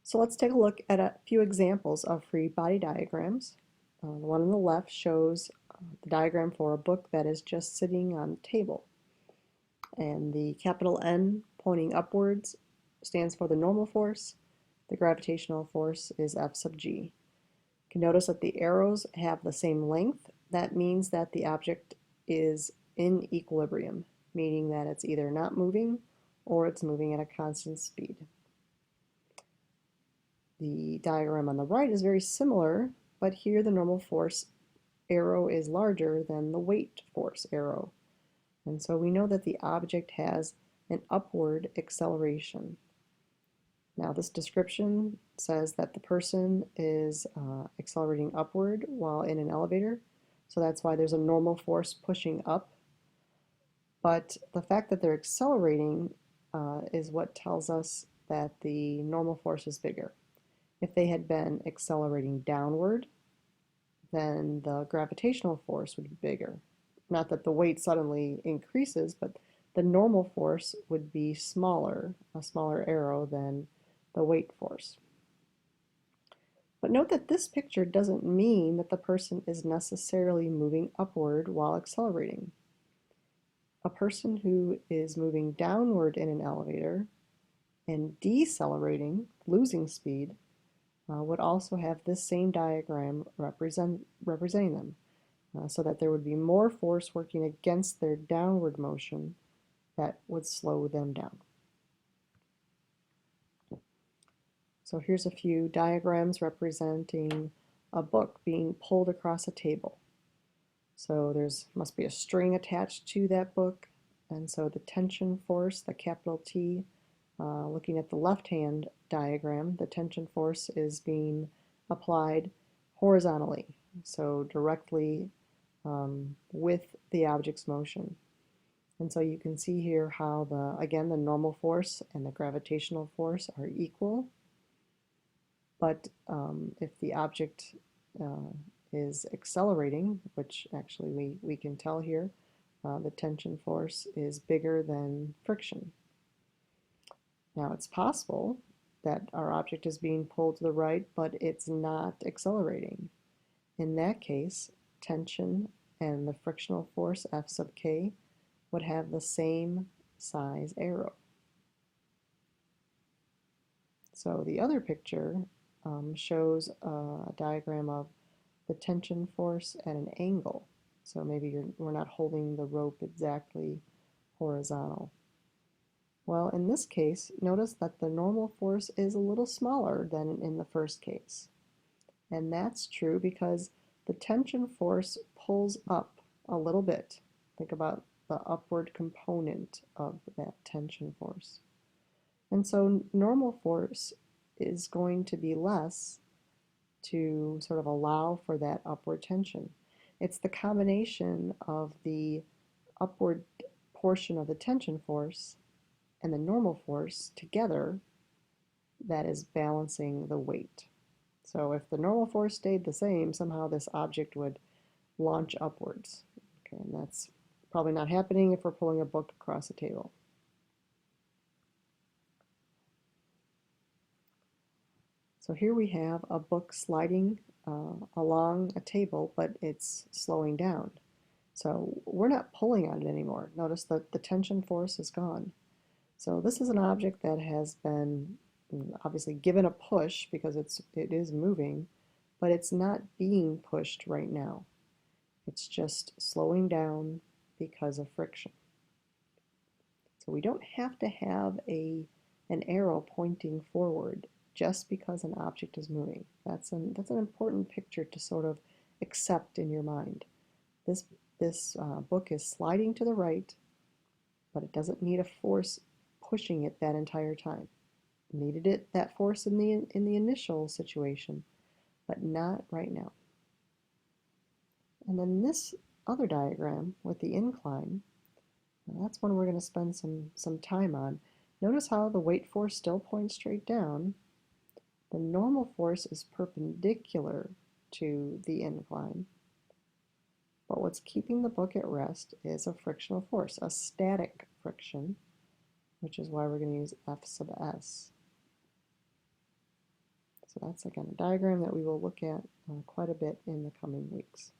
So let's take a look at a few examples of free body diagrams. The one on the left shows the diagram for a book that is just sitting on the table. And the capital N pointing upwards stands for the normal force. The gravitational force is F sub g. You can notice that the arrows have the same length. That means that the object is in equilibrium, meaning that it's either not moving or it's moving at a constant speed. The diagram on the right is very similar, but here the normal force arrow is larger than the weight force arrow. And so we know that the object has an upward acceleration. Now this description says that the person is accelerating upward while in an elevator, so that's why there's a normal force pushing up. But the fact that they're accelerating is what tells us that the normal force is bigger. If they had been accelerating downward, then the gravitational force would be bigger. Not that the weight suddenly increases, but the normal force would be smaller, a smaller arrow than the weight force. But note that this picture doesn't mean that the person is necessarily moving upward while accelerating. A person who is moving downward in an elevator and decelerating, losing speed, would also have this same diagram representing them, so that there would be more force working against their downward motion that would slow them down. So here's a few diagrams representing a book being pulled across a table. So there's must be a string attached to that book, and so the tension force, the capital T, looking at the left-hand diagram, the tension force is being applied horizontally, so directly with the object's motion. And so you can see here how again, the normal force and the gravitational force are equal, but if the object is accelerating, which actually we can tell here, the tension force is bigger than friction. Now it's possible that our object is being pulled to the right, but it's not accelerating. In that case, tension and the frictional force F sub k would have the same size arrow. So the other picture shows a diagram of the tension force at an angle. So maybe we're not holding the rope exactly horizontal. Well, in this case, notice that the normal force is a little smaller than in the first case. And that's true because the tension force pulls up a little bit. Think about the upward component of that tension force. And so normal force is going to be less to sort of allow for that upward tension. It's the combination of the upward portion of the tension force and the normal force together that is balancing the weight. So if the normal force stayed the same, somehow this object would launch upwards. Okay, and that's probably not happening if we're pulling a book across a table. So here we have a book sliding along a table, but it's slowing down. So we're not pulling on it anymore. Notice that the tension force is gone. So this is an object that has been obviously given a push because it is moving, but it's not being pushed right now. It's just slowing down because of friction. So we don't have to have an arrow pointing forward just because an object is moving. That's an important picture to sort of accept in your mind. This book is sliding to the right, but it doesn't need a force pushing it that entire time. It needed that force in the initial situation, but not right now. And then this other diagram with the incline, that's one we're going to spend some time on. Notice how the weight force still points straight down. The normal force is perpendicular to the incline, but what's keeping the book at rest is a frictional force, a static friction, which is why we're going to use F sub s. So that's again a diagram that we will look at quite a bit in the coming weeks.